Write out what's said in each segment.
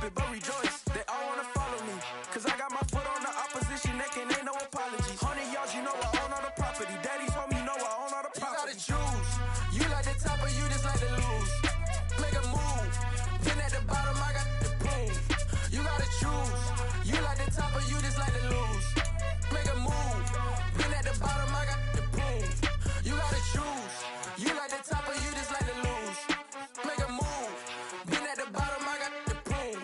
stupid, but rejoice. They all wanna follow me, cause I got my foot on the opposition neck and ain't no apologies. 100 yards, you know I own all the property. Daddy's home, you know I own all the property. You gotta choose. You like the top or you just like to lose. Make a move. Then at the bottom, I got the prove. You gotta choose. You like the top or you just like to lose. Make a move. Then at the bottom, I got the prove. You gotta choose. You like the top or you just like to lose. Make a move. Then at the bottom, I got the prove.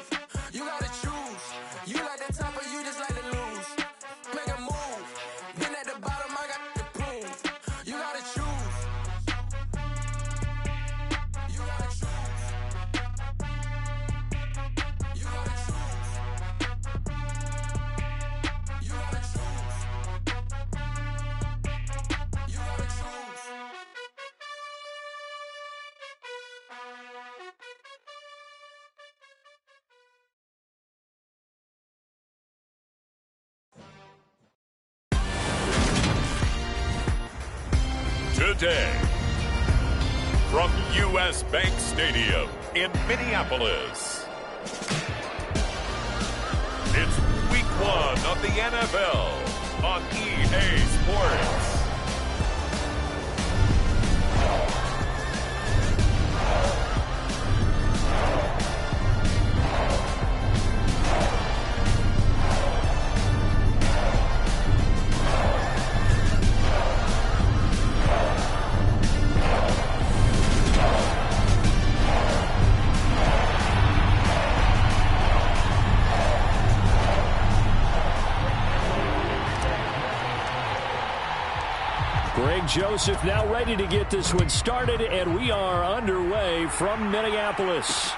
You gotta choose. You like the top or you just like to lose. Make a move. Then at the bottom, I got the prove. You gotta choose. You gotta choose. You gotta choose. You gotta choose. You gotta choose. Today, from U.S. Bank Stadium in Minneapolis, it's Week 1 of the NFL on EA Sports. Greg Joseph now ready to get this one started, and we are underway from Minneapolis.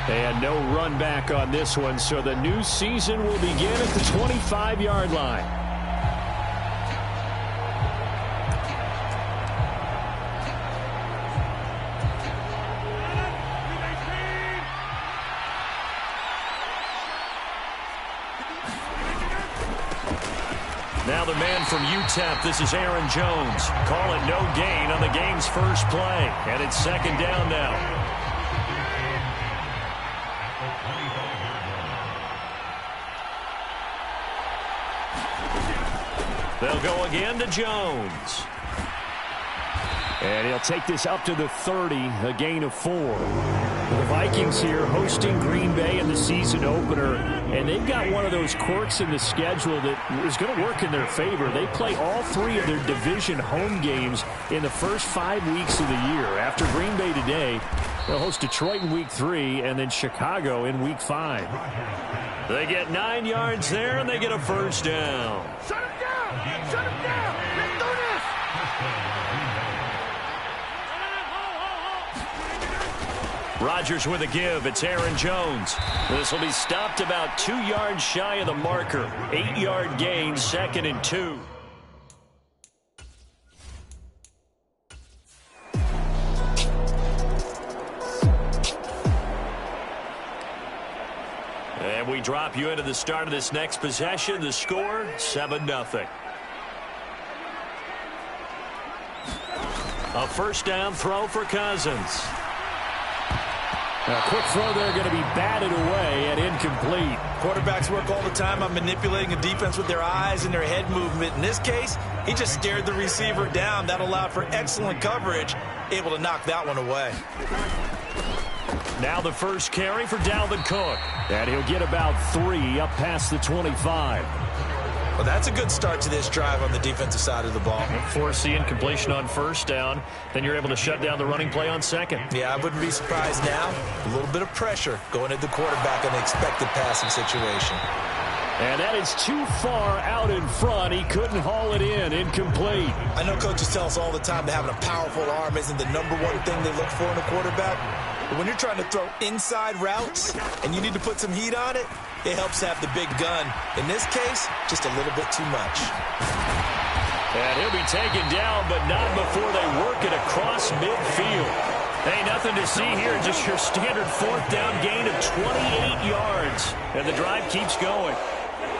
And no run back on this one, so the new season will begin at the 25-yard line. Now the man from UTEP, this is Aaron Jones. Call it no gain on the game's first play. And it's second down now. They'll go again to Jones. And he'll take this up to the 30, a gain of 4. The Vikings here hosting Green Bay in the season opener, and they've got one of those quirks in the schedule that is going to work in their favor. They play all 3 of their division home games in the first 5 weeks of the year. After Green Bay today, they'll host Detroit in Week 3 and then Chicago in Week 5. They get 9 yards there, and they get a first down. Shut him down! Shut him down! Let's do this! Rodgers with a give. It's Aaron Jones. This will be stopped about 2 yards shy of the marker. 8-yard gain, 2nd and 2. And we drop you into the start of this next possession. The score, 7-0. A first down throw for Cousins. A quick throw there, going to be batted away and incomplete. Quarterbacks work all the time on manipulating a defense with their eyes and their head movement. In this case, he just stared the receiver down. That allowed for excellent coverage, able to knock that one away. Now the first carry for Dalvin Cook. And he'll get about 3 up past the 25. Well, that's a good start to this drive on the defensive side of the ball. Force the incompletion on first down. Then you're able to shut down the running play on second. Yeah, I wouldn't be surprised now. A little bit of pressure going at the quarterback in an expected passing situation. And that is too far out in front. He couldn't haul it in. Incomplete. I know coaches tell us all the time that having a powerful arm isn't the #1 thing they look for in a quarterback. But when you're trying to throw inside routes and you need to put some heat on it, it helps to have the big gun. In this case, just a little bit too much. And he'll be taken down, but not before they work it across midfield. Hey, nothing to see here, just your standard 4th down gain of 28 yards. And the drive keeps going.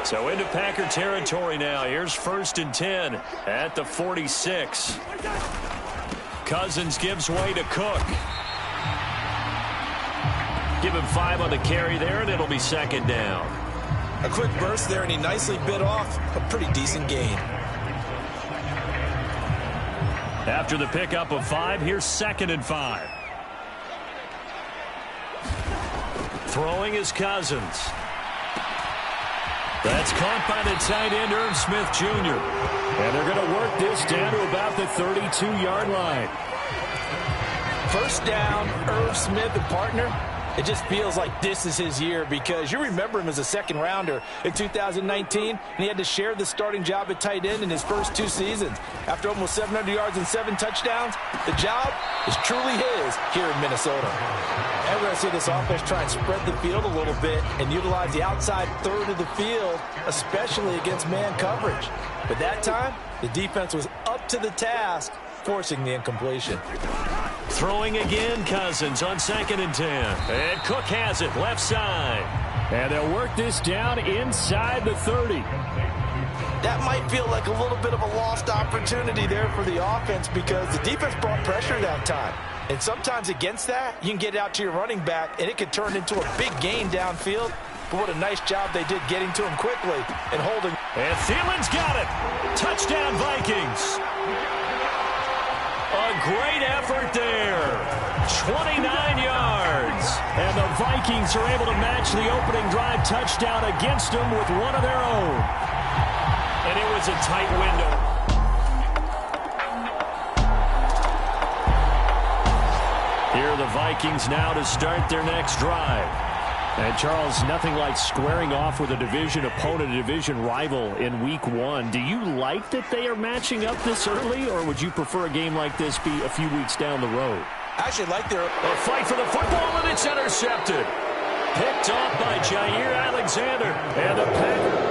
So into Packer territory now. Here's 1st and 10 at the 46. Cousins gives way to Cook. Give him 5 on the carry there, and it'll be second down. A quick burst there, and he nicely bit off a pretty decent gain. After the pickup of 5, here's 2nd and 5. Throwing is Cousins. That's caught by the tight end, Irv Smith Jr. And they're going to work this down to about the 32-yard line. First down, Irv Smith and partner. It just feels like this is his year because you remember him as a second-rounder in 2019, and he had to share the starting job at tight end in his first 2 seasons. After almost 700 yards and 7 touchdowns, the job is truly his here in Minnesota. And we're going to see this offense try and spread the field a little bit and utilize the outside third of the field, especially against man coverage. But that time, the defense was up to the task, forcing the incompletion. Throwing again, Cousins on 2nd and 10. And Cook has it, left side. And they'll work this down inside the 30. That might feel like a little bit of a lost opportunity there for the offense because the defense brought pressure that time. And sometimes against that, you can get out to your running back, and it could turn into a big gain downfield. But what a nice job they did getting to him quickly and holding. And Thielen's got it. Touchdown, Vikings. A great effort there. 29 yards. And the Vikings are able to match the opening drive touchdown against them with one of their own. And it was a tight window. Here are the Vikings now to start their next drive. And, Charles, nothing like squaring off with a division opponent, a division rival in Week 1. Do you like that they are matching up this early, or would you prefer a game like this be a few weeks down the road? I actually like their... A fight for the football, and it's intercepted. Picked off by Jair Alexander. And the Packers...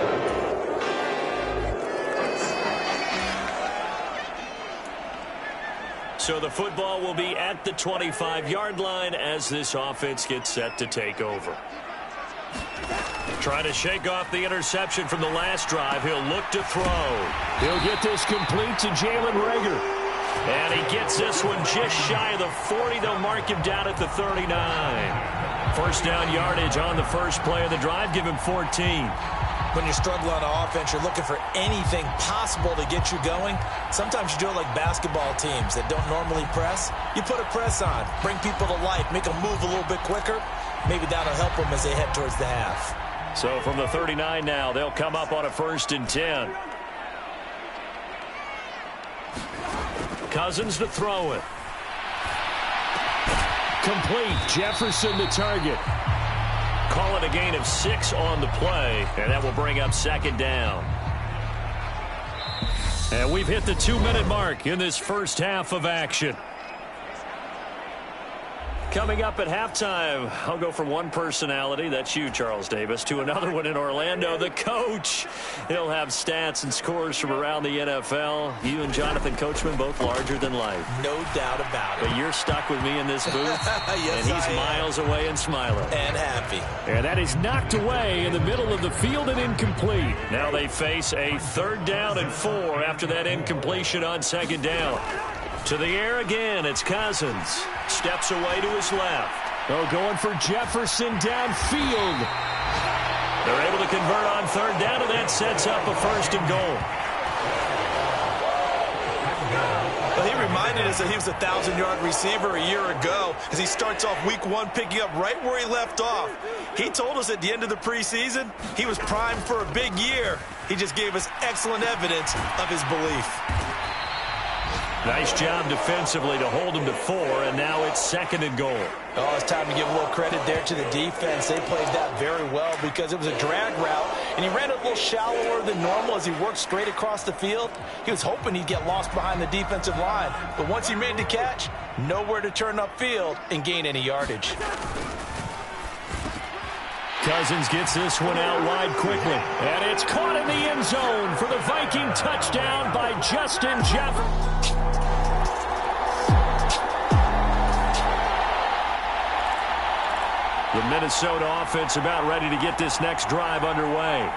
So the football will be at the 25-yard line as this offense gets set to take over. Trying to shake off the interception from the last drive. He'll look to throw. He'll get this complete to Jalen Reagor. And he gets this one just shy of the 40. They'll mark him down at the 39. First down yardage on the first play of the drive. Give him 14. When you're struggling on offense, you're looking for anything possible to get you going. Sometimes you do it like basketball teams that don't normally press. You put a press on, bring people to life, make them move a little bit quicker. Maybe that'll help them as they head towards the half. So from the 39 now, they'll come up on a 1st and 10. Cousins to throw it. Complete. Jefferson the target. Call it a gain of 6 on the play, and that will bring up 2nd down. And we've hit the 2-minute mark in this first half of action. Coming up at halftime, I'll go from one personality, that's you, Charles Davis, to another one in Orlando, the coach. He'll have stats and scores from around the NFL. You and Jonathan Coachman both larger than life. No doubt about it. But you're stuck with me in this booth, yes, and he's miles away and smiling. And happy. And that is knocked away in the middle of the field and incomplete. Now they face a 3rd down and 4 after that incompletion on 2nd down. To the air again, it's Cousins. Steps away to his left. Oh, going for Jefferson downfield. They're able to convert on 3rd down, and that sets up a 1st and goal. Well, he reminded us that he was a 1,000-yard receiver a year ago as he starts off Week 1 picking up right where he left off. He told us at the end of the preseason he was primed for a big year. He just gave us excellent evidence of his belief. Nice job defensively to hold him to 4, and now it's 2nd and goal. Oh, it's time to give a little credit there to the defense. They played that very well because it was a drag route, and he ran it a little shallower than normal as he worked straight across the field. He was hoping he'd get lost behind the defensive line, but once he made the catch, nowhere to turn upfield and gain any yardage. Cousins gets this one out wide quickly, and it's caught in the end zone for the Viking touchdown by Justin Jefferson. The Minnesota offense about ready to get this next drive underway.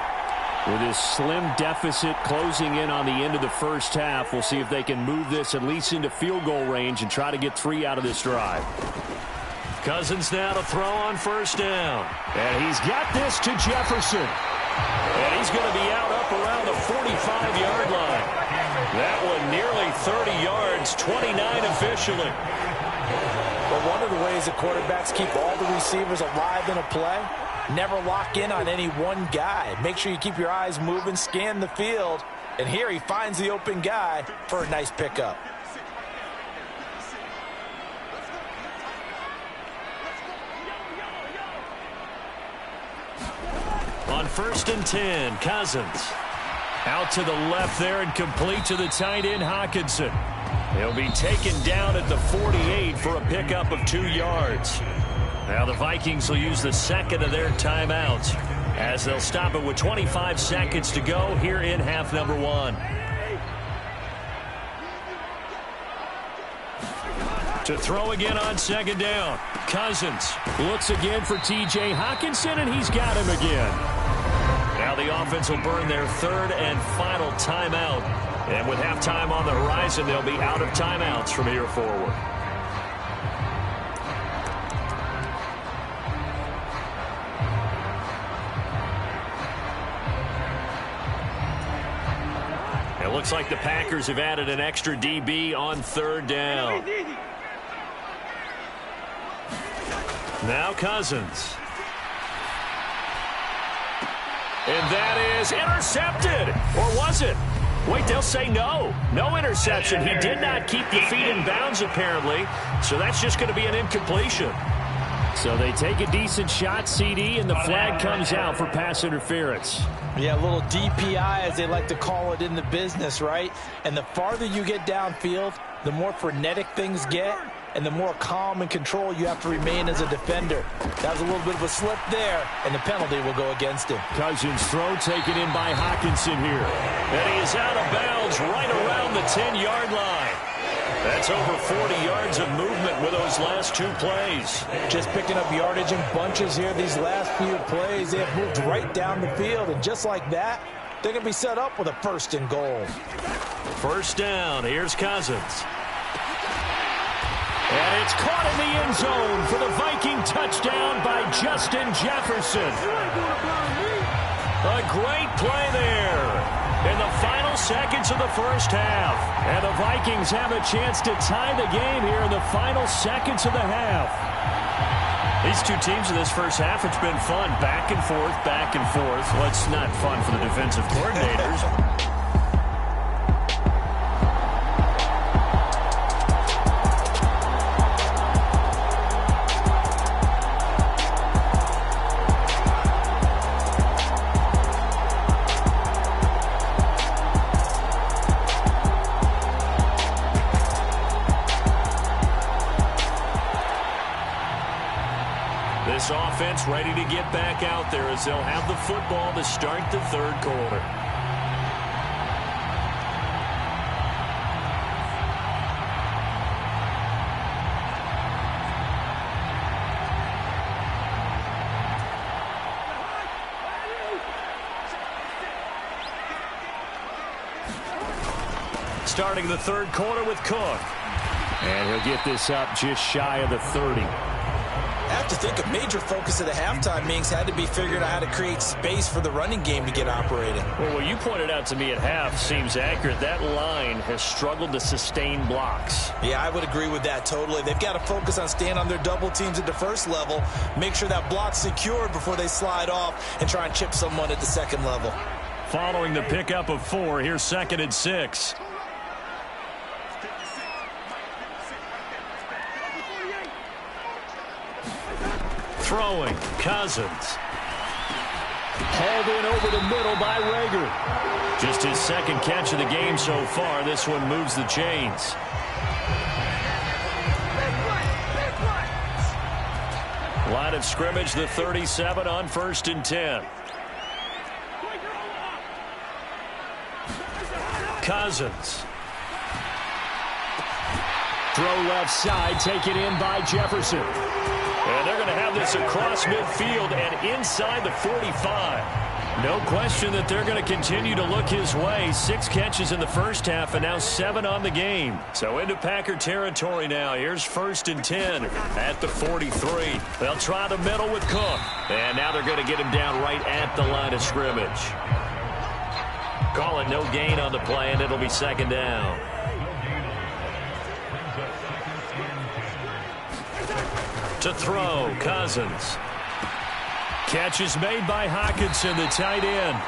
With this slim deficit closing in on the end of the first half, we'll see if they can move this at least into field goal range and try to get 3 out of this drive. Cousins now to throw on first down. And he's got this to Jefferson. And he's going to be out up around the 45-yard line. That one nearly 30 yards, 29 officially. Well, one of the ways that quarterbacks keep all the receivers alive in a play, never lock in on any one guy. Make sure you keep your eyes moving, scan the field. And here he finds the open guy for a nice pickup. On 1st and 10, Cousins. Out to the left there and complete to the tight end, Hockenson. He'll be taken down at the 48 for a pickup of 2 yards. Now the Vikings will use the second of their timeouts as they'll stop it with 25 seconds to go here in half number 1. To throw again on second down. Cousins looks again for T.J. Hockenson, and he's got him again. Now the offense will burn their third and final timeout. And with halftime on the horizon, they'll be out of timeouts from here forward. It looks like the Packers have added an extra DB on third down. Now Cousins. And that is intercepted. Or was it? Wait, they'll say no. No interception. He did not keep the feet in bounds, apparently. So that's just going to be an incompletion. So they take a decent shot, CD, and the flag comes out for pass interference. Yeah, a little DPI, as they like to call it in the business, right? And the farther you get downfield, the more frenetic things get, and the more calm and control you have to remain as a defender. That was a little bit of a slip there, and the penalty will go against him. Cousins' throw taken in by Hockenson here. And he is out of bounds right around the 10-yard line. That's over 40 yards of movement with those last 2 plays. Just picking up yardage in bunches here these last few plays. They have moved right down the field, and just like that, they're going to be set up with a 1st and goal. First down. Here's Cousins. And it's caught in the end zone for the Viking touchdown by Justin Jefferson. A great play there in the final seconds of the first half. And the Vikings have a chance to tie the game here in the final seconds of the half. These two teams in this first half, it's been fun. Back and forth, back and forth. Well, it's not fun for the defensive coordinators. This offense ready to get back out there as they'll have the football to start the third quarter. Starting the third quarter with Cook. And he'll get this up just shy of the 30. I have to think a major focus of the halftime meetings had to be figuring out how to create space for the running game to get operating. Well, what you pointed out to me at half seems accurate. That line has struggled to sustain blocks. Yeah, I would agree with that totally. They've got to focus on staying on their double teams at the first level, make sure that block's secured before they slide off and try and chip someone at the second level. Following the pickup of 4, here's 2nd and 6. Throwing, Cousins. Hauled in over the middle by Rager. Just his second catch of the game so far. This one moves the chains. Line of scrimmage, the 37 on 1st and 10. Cousins. Throw left side, taken in by Jefferson. And they're going to have this across midfield and inside the 45. No question that they're going to continue to look his way. 6 catches in the first half and now 7 on the game. So into Packer territory now. Here's 1st and 10 at the 43. They'll try the middle with Cook. And now they're going to get him down right at the line of scrimmage. Call it no gain on the play, and it'll be 2nd down. To throw, Cousins. Catch is made by Hockenson, the tight end.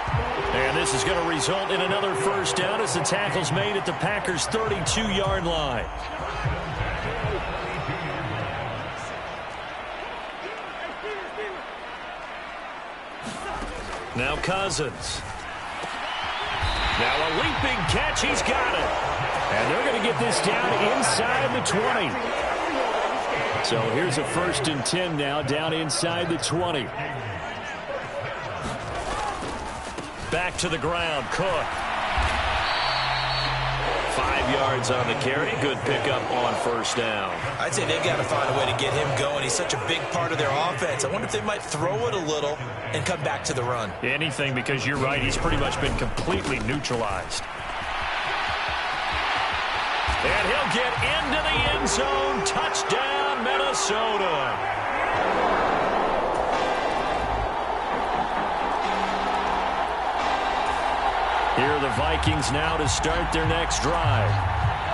And this is going to result in another 1st down as the tackle's made at the Packers' 32-yard line. Now Cousins. Now a leaping catch. He's got it. And they're going to get this down inside the 20. So here's a 1st and 10 now, down inside the 20. Back to the ground, Cook. 5 yards on the carry. Good pickup on 1st down. I'd say they've got to find a way to get him going. He's such a big part of their offense. I wonder if they might throw it a little and come back to the run. Anything, because you're right. He's pretty much been completely neutralized. And he'll get into the end zone. Touchdown, Minnesota. Here are the Vikings now to start their next drive.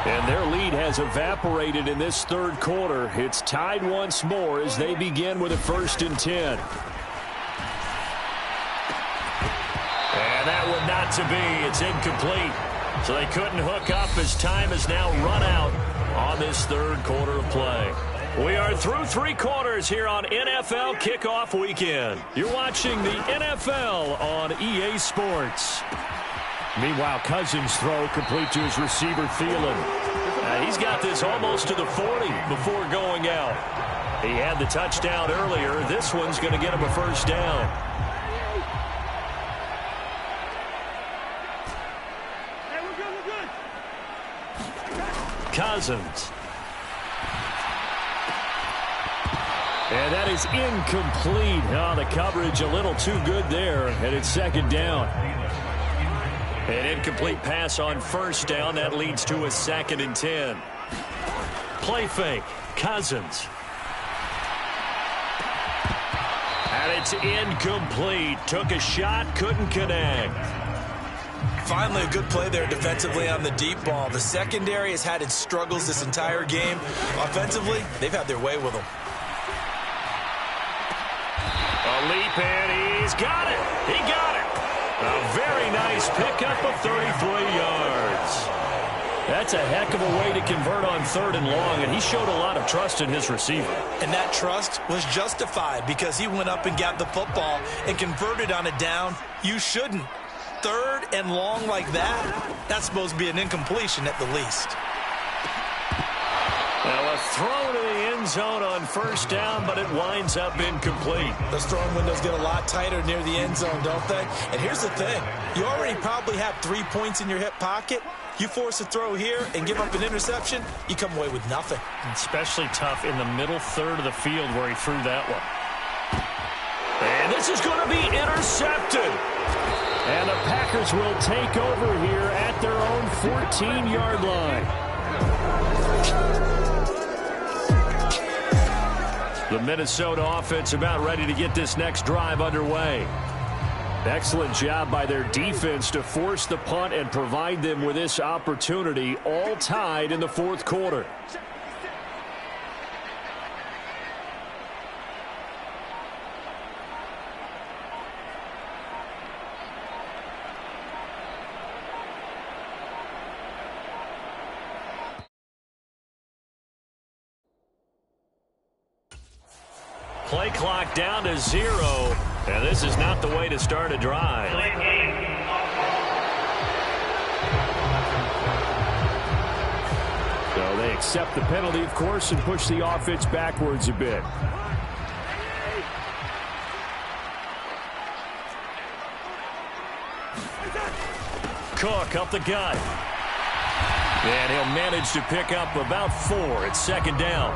And their lead has evaporated in this 3rd quarter. It's tied once more as they begin with a 1st and 10. And that one not to be. It's incomplete. So they couldn't hook up as time has now run out on this 3rd quarter of play. We are through 3 quarters here on NFL Kickoff Weekend. You're watching the NFL on EA Sports. Meanwhile, Cousins' throw complete to his receiver, Thielen. He's got this almost to the 40 before going out. He had the touchdown earlier. This one's going to get him a 1st down. Cousins. And that is incomplete. Oh, the coverage a little too good there, and it's 2nd down. An incomplete pass on 1st down. That leads to a 2nd and 10. Play fake. Cousins. And it's incomplete. Took a shot, couldn't connect. Finally, a good play there defensively on the deep ball. The secondary has had its struggles this entire game. Offensively, they've had their way with them. A leap, and he's got it. He got it. A very nice pickup of 33 yards. That's a heck of a way to convert on 3rd and long, and he showed a lot of trust in his receiver. And that trust was justified because he went up and got the football and converted on a down. You shouldn't. 3rd and long like that, that's supposed to be an incompletion at the least. Now a throw to the end zone on 1st down, but it winds up incomplete. Those throwing windows get a lot tighter near the end zone, don't they? And here's the thing. You already probably have 3 points in your hip pocket. You force a throw here and give up an interception, you come away with nothing. Especially tough in the middle 3rd of the field where he threw that one. And this is going to be intercepted. And the Packers will take over here at their own 14-yard line. The Minnesota offense about ready to get this next drive underway. Excellent job by their defense to force the punt and provide them with this opportunity, all tied in the 4th quarter. Play clock down to 0, and this is not the way to start a drive. So they accept the penalty, of course, and push the offense backwards a bit. Cook up the gut. And he'll manage to pick up about 4. It's 2nd down.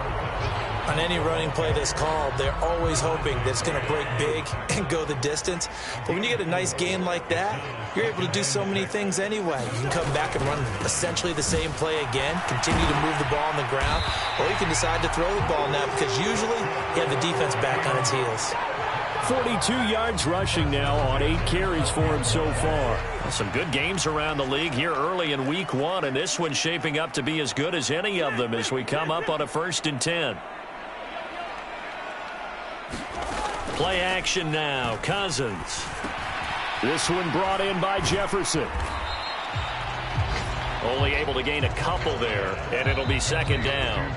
On any running play that's called, they're always hoping that it's going to break big and go the distance. But when you get a nice gain like that, you're able to do so many things anyway. You can come back and run essentially the same play again, continue to move the ball on the ground, or you can decide to throw the ball now because usually you have the defense back on its heels. 42 yards rushing now on 8 carries for him so far. Some good games around the league here early in week 1, and this one's shaping up to be as good as any of them as we come up on a 1st and 10. Play action now. Cousins. This one brought in by Jefferson. Only able to gain a couple there, and it'll be 2nd down.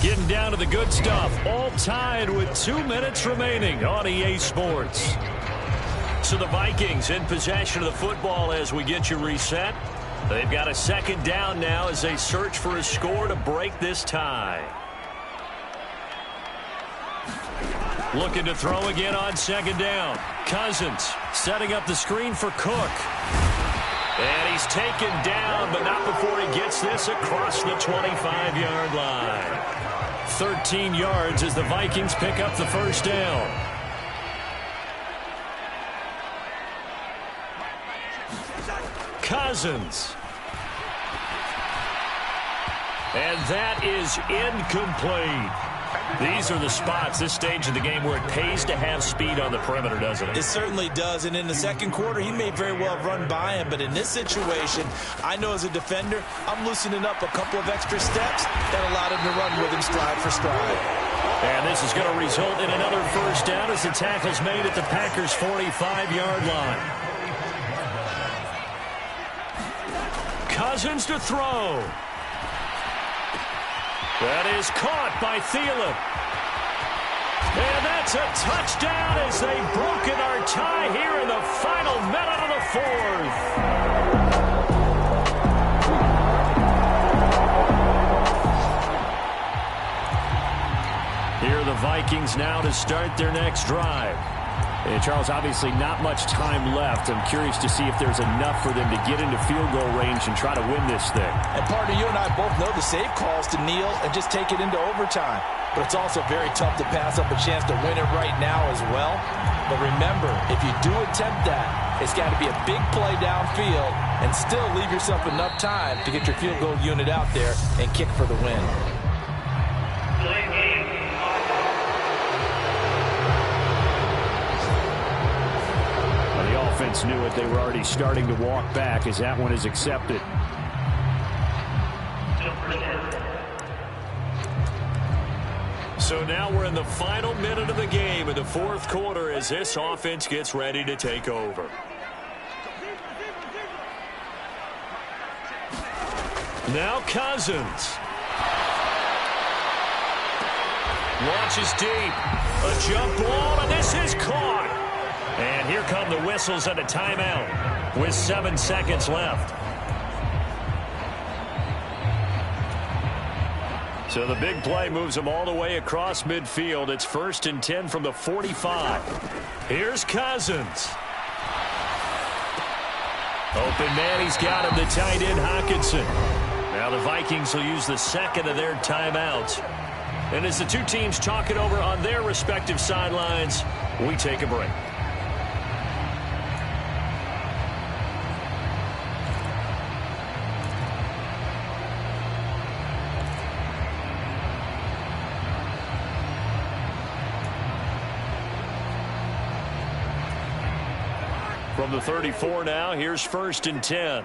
Getting down to the good stuff. All tied with 2 minutes remaining on EA Sports. So the Vikings in possession of the football as we get you reset. They've got a 2nd down now as they search for a score to break this tie. Looking to throw again on 2nd down. Cousins setting up the screen for Cook. And he's taken down, but not before he gets this across the 25-yard line. 13 yards as the Vikings pick up the 1st down. Cousins. And that is incomplete. These are the spots, this stage of the game, where it pays to have speed on the perimeter, doesn't it? It certainly does, and in the 2nd quarter, he may very well have run by him, but in this situation, I know as a defender, I'm loosening up a couple of extra steps that allowed him to run with him stride for stride. And this is going to result in another 1st down as the tackle's made at the Packers' 45-yard line. Cousins to throw. That is caught by Thielen. And that's a touchdown as they've broken our tie here in the final minute of the 4th. Here are the Vikings now to start their next drive. And Charles, obviously not much time left. I'm curious to see if there's enough for them to get into field goal range and try to win this thing. And partner, you and I both know the safe calls to kneel and just take it into overtime. But it's also very tough to pass up a chance to win it right now as well. But remember, if you do attempt that, it's got to be a big play downfield and still leave yourself enough time to get your field goal unit out there and kick for the win. Offense knew it. They were already starting to walk back as that one is accepted. So now we're in the final minute of the game in the 4th quarter as this offense gets ready to take over. Now Cousins. Launches deep. A jump ball, and this is caught. And here come the whistles and a timeout with 7 seconds left. So the big play moves them all the way across midfield. It's 1st and 10 from the 45. Here's Cousins. Open man, he's got him, the tight end Hockenson. Now the Vikings will use the 2nd of their timeouts. And as the two teams talk it over on their respective sidelines, we take a break. From the 34 now, here's 1st and 10.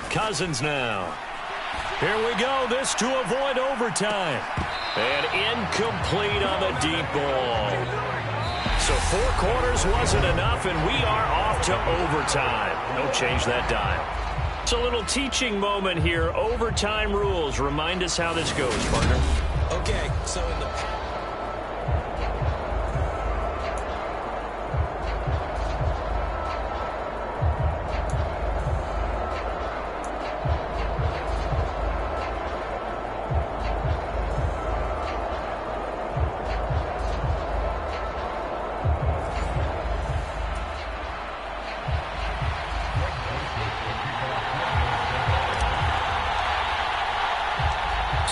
Cousins now. Here we go. This to avoid overtime. And incomplete on the deep ball. So 4 quarters wasn't enough, and we are off to overtime. Don't change that dial. It's a little teaching moment here. Overtime rules. Remind us how this goes, partner. Okay, so in the...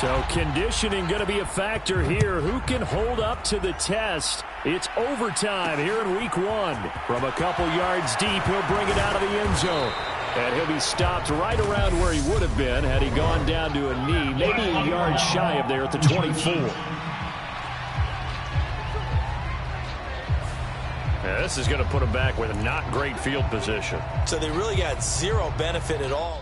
So conditioning going to be a factor here. Who can hold up to the test? It's overtime here in week 1. From a couple yards deep, he'll bring it out of the end zone. And he'll be stopped right around where he would have been had he gone down to a knee, maybe a yard shy of there at the 24. Yeah, this is going to put him back with a not great field position. So they really got zero benefit at all.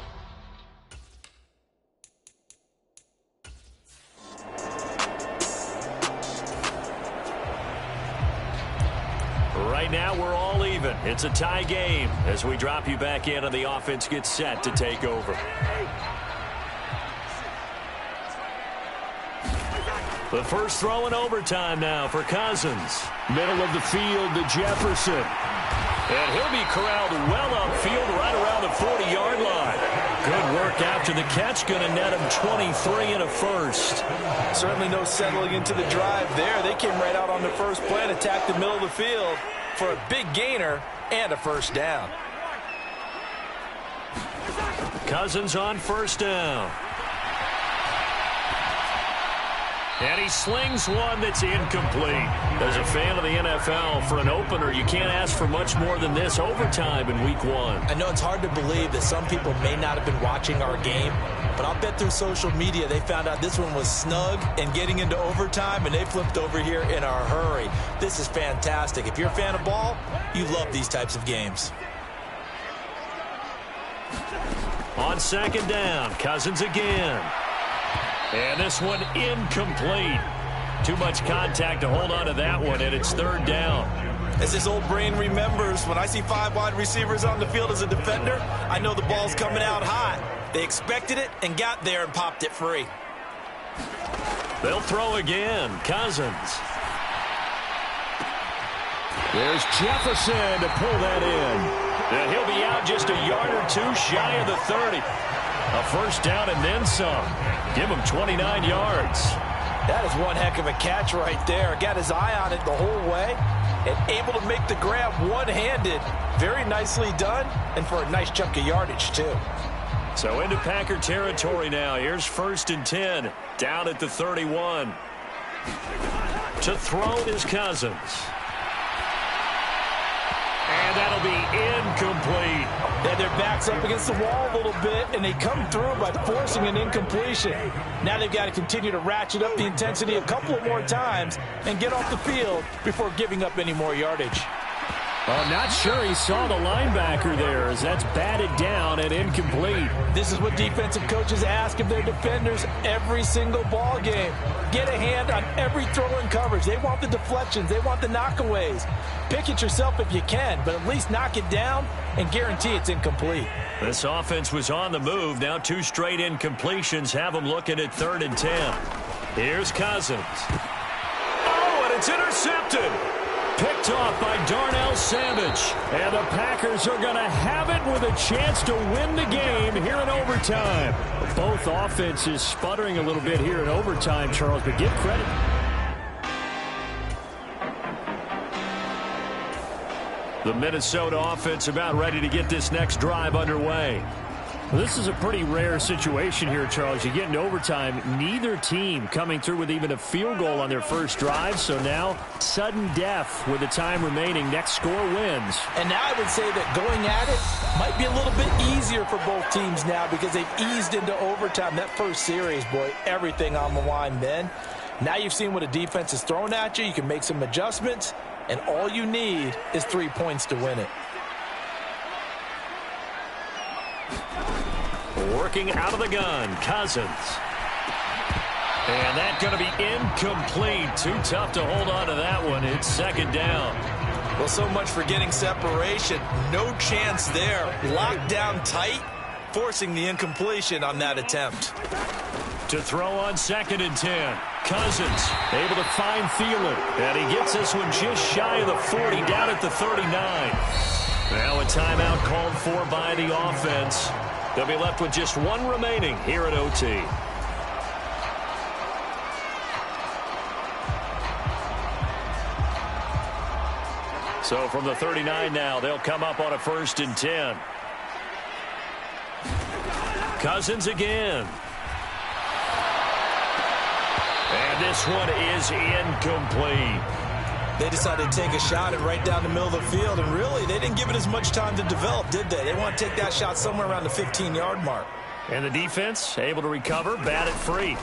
Right now, we're all even. It's a tie game as we drop you back in and the offense gets set to take over. The first throw in overtime now for Cousins. Middle of the field to Jefferson. And he'll be corralled well upfield right around the 40-yard line. Good work after the catch. Going to net him 23 and a first. Certainly no settling into the drive there. They came right out on the first play and attacked the middle of the field for a big gainer and a first down. Cousins on first down. And he slings one that's incomplete. As a fan of the NFL, for an opener, you can't ask for much more than this overtime in week 1. I know it's hard to believe that some people may not have been watching our game, but I'll bet through social media they found out this one was snug and getting into overtime, and they flipped over here in a hurry. This is fantastic. If you're a fan of ball, you love these types of games. On second down, Cousins again. And this one incomplete. Too much contact to hold on to that one, and it's third down. As this old brain remembers, when I see 5 wide receivers on the field as a defender, I know the ball's coming out hot. They expected it and got there and popped it free. They'll throw again. Cousins. There's Jefferson to pull that in. And he'll be out just a yard or two shy of the 30. A first down and then some. Give him 29 yards. That is one heck of a catch right there. Got his eye on it the whole way and able to make the grab one-handed. Very nicely done and for a nice chunk of yardage, too. So into Packer territory now. Here's 1st and 10. Down at the 31. To throw is Cousins. And that'll be incomplete. Yeah, their back's up against the wall a little bit, and they come through by forcing an incompletion. Now they've got to continue to ratchet up the intensity a couple of more times and get off the field before giving up any more yardage. I'm not sure he saw the linebacker there as that's batted down and incomplete. This is what defensive coaches ask of their defenders every single ball game. Get a hand on every throw in coverage. They want the deflections. They want the knockaways. Pick it yourself if you can, but at least knock it down and guarantee it's incomplete. This offense was on the move. Now 2 straight incompletions have them looking at 3rd and 10. Here's Cousins. Oh, and it's intercepted. Picked off by Darnell Savage. And the Packers are going to have it with a chance to win the game here in overtime. Both offenses sputtering a little bit here in overtime, Charles, but give credit. The Minnesota offense about ready to get this next drive underway. Well, this is a pretty rare situation here, Charles. You get into overtime, neither team coming through with even a field goal on their first drive. So now, sudden death with the time remaining. Next score wins. And now I would say that going at it might be a little bit easier for both teams now because they've eased into overtime. That first series, boy, everything on the line then. Now you've seen what a defense is thrown at you. You can make some adjustments, and all you need is 3 points to win it. Working out of the gun, Cousins. And that's going to be incomplete. Too tough to hold on to that one. It's second down. Well, so much for getting separation. No chance there. Locked down tight, forcing the incompletion on that attempt. To throw on 2nd and 10. Cousins able to find Thielen. And he gets this one just shy of the 40, down at the 39. Now a timeout called for by the offense. They'll be left with just 1 remaining here at OT. So from the 39 now, they'll come up on a 1st and 10. Cousins again. this one is incomplete. They decided to take a shot and right down the middle of the field, and really, they didn't give it as much time to develop, did they? They want to take that shot somewhere around the 15-yard mark. And the defense able to recover, bat it free.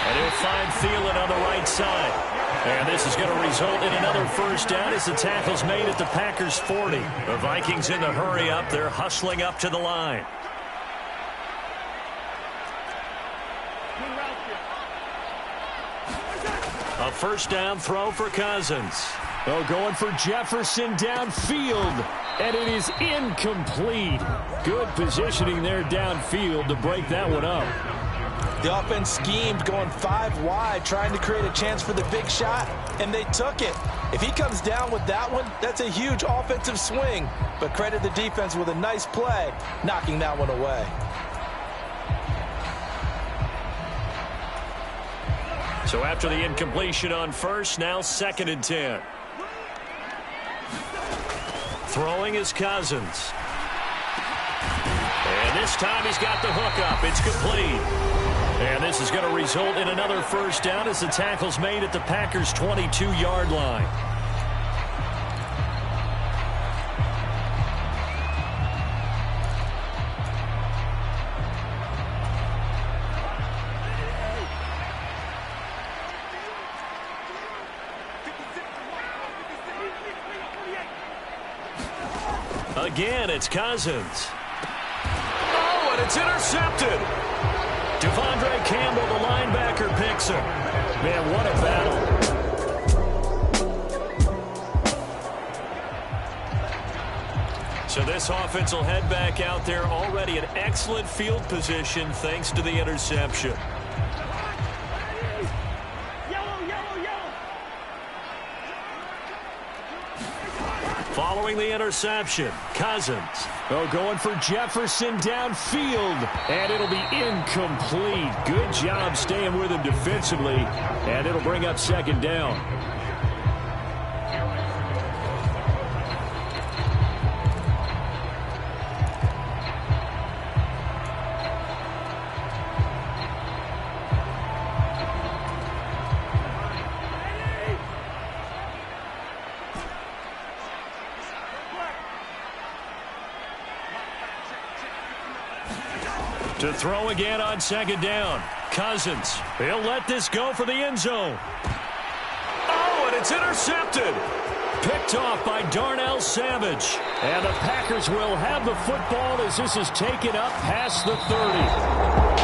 And he'll find Thielen on the right side. And this is going to result in another first down as the tackle's made at the Packers' 40. The Vikings in the hurry up. They're hustling up to the line. A first down throw for Cousins. Oh, going for Jefferson downfield, and it is incomplete. Good positioning there downfield to break that one up. The offense schemed going 5 wide, trying to create a chance for the big shot, and they took it. If he comes down with that one, that's a huge offensive swing. But credit the defense with a nice play, knocking that one away. So after the incompletion on first, now 2nd and 10. Throwing is Cousins. And this time he's got the hook up. It's complete. And this is going to result in another first down as the tackle's made at the Packers' 22-yard line. Again, it's Cousins. Oh, and it's intercepted. Devondre Campbell, the linebacker, picks him. Man, what a battle. So this offense will head back out there, already in excellent field position thanks to the interception. Following the interception, Cousins. Oh, going for Jefferson downfield, and it'll be incomplete. Good job staying with him defensively, and it'll bring up 2nd down. To throw again on 2nd down. Cousins. He'll let this go for the end zone. Oh, and it's intercepted. Picked off by Darnell Savage. And the Packers will have the football as this is taken up past the 30.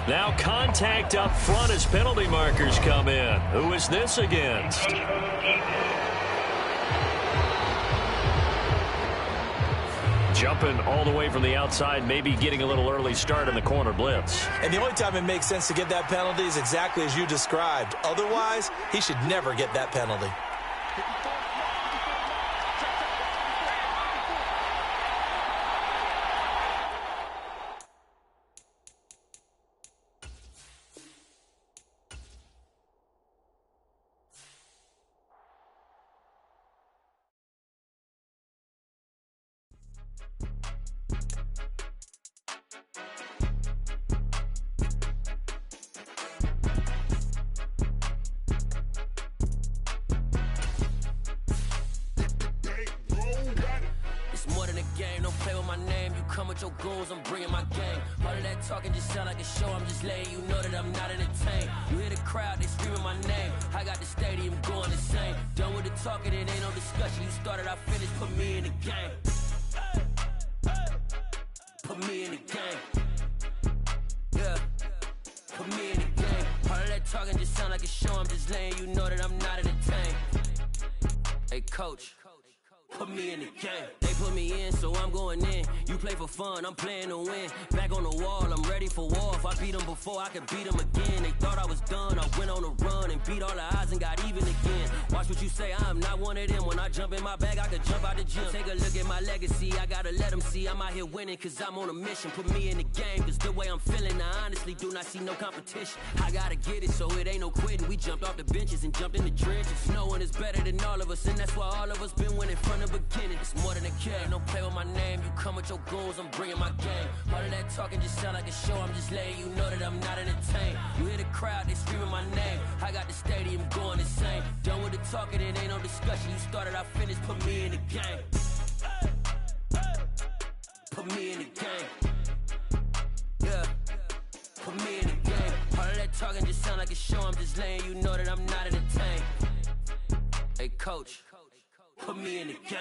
Now contact up front as penalty markers come in. Who is this against? Jumping all the way from the outside, maybe getting a little early start in the corner blitz. And the only time it makes sense to get that penalty is exactly as you described. Otherwise, he should never get that penalty. Your goals, I'm bringing my game. All of that talking just sound like a show. I'm just letting you know that I'm not entertained. You hear the crowd, they screaming my name. I got the stadium going insane. Done with the talking, it ain't no discussion. You started, I finished, put me in the game. Put me in the game. Yeah, put me in the game. All of that talking just sound like a show. I'm just letting you know that I'm not entertained. Hey, coach, put me in the game. They put me in, so I'm going in. You play for fun, I'm playing to win. Back on the wall, I'm ready for war. If I beat them before, I can beat them again. They thought I was done, I went on a run and beat all the odds and got even again. Watch what you say, I'm not one of them. When I jump in my bag, I could jump out the gym. Take a look at my legacy, I gotta let them see I'm out here winning, cause I'm on a mission. Put me in the game, cause the way I'm feeling, I honestly do not see no competition. I gotta get it, so it ain't no quitting. We jumped off the benches and jumped in the trenches. No one is better than all of us, and that's why all of us been winning from the beginning. It's more than a game, don't play with my name. You come with your goals, I'm bringing my game. All of that talking just sound like a show. I'm just letting you know that I'm not entertained. You hear the crowd, they screaming my name. I got the stadium going insane. Done with the talking, it ain't no discussion. You started, I finished, put me in the game. Put me in the game. Yeah, put me in the game. All of that talking just sound like a show. I'm just letting you know that I'm not entertained. Hey, coach, put me in the game.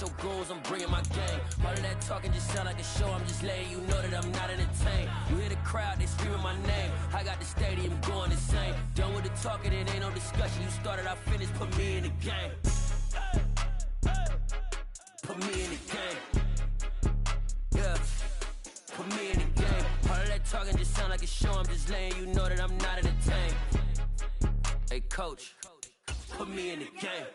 Your goals, I'm bringing my game. All of that talking just sound like a show. I'm just letting you know that I'm not entertained. You hear the crowd, they screaming my name. I got the stadium going insane. Done with the talking, it ain't no discussion. You started, I finished, put me in the game. Put me in the game. Yeah, put me in the game. All of that talking just sound like a show. I'm just letting you know that I'm not entertained. Hey, coach, put me in the game.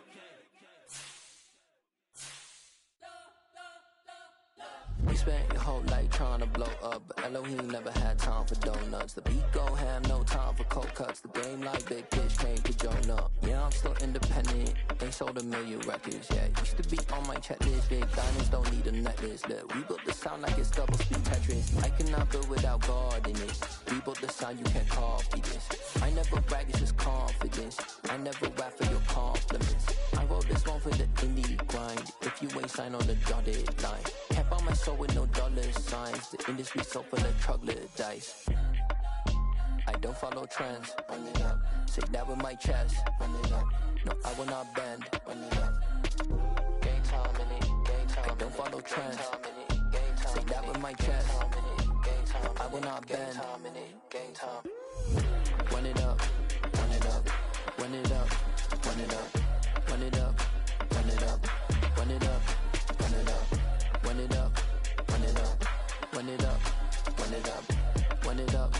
We spent your whole life trying to blow up, but Elohim never had time for donuts. The beat go ham, no time for cold cuts. The game like Big Fish came to join up. Yeah, I'm still independent, ain't sold a million records yet. Used to be on my checklist, big diamonds don't need a necklace. Look, we built the sound like it's double speed Tetris. I cannot build without God in it. We built the sound, you can't copy this. I never brag, it's just confidence. I never rap for your compliments. I wrote this one for the indie grind. If you ain't signed on the dotted line, can't buy my soul with no dollar signs. The industry so full of troglodytes. I don't follow trends. Run it up. Say that with my chest. Run it up. No, I will not bend. Run it up. Game time in it. Game time. I don't follow trends. Say that with my chest. I will not bend. Game time. Run it up. Run it up. Run it up. Run it up. Run it up. Run it up. Run it up. Run it up. Run it up. Run it up. Run it up. Run it up. Run it up.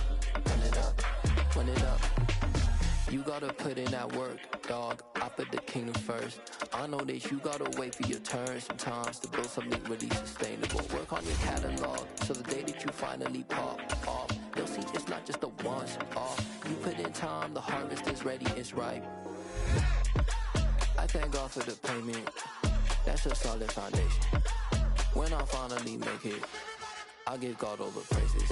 Run it up. Run it up. You gotta put in that work, dog. I put the kingdom first. I know that you gotta wait for your turn sometimes to build something really sustainable. Work on your catalog so the day that you finally pop off, they'll see it's not just a once off. You put in time, the harvest is ready, it's ripe. I thank God for the payment. That's a solid foundation. When I finally make it, I'll give God all the praises.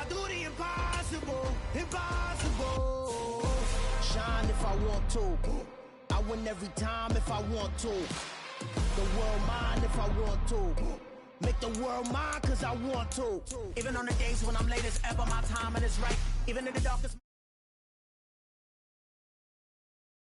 I do the impossible, impossible. Shine if I want to. I win every time if I want to. The world mine if I want to. Make the world mine cause I want to. Even on the days when I'm late as ever, my timing is right. Even in the darkest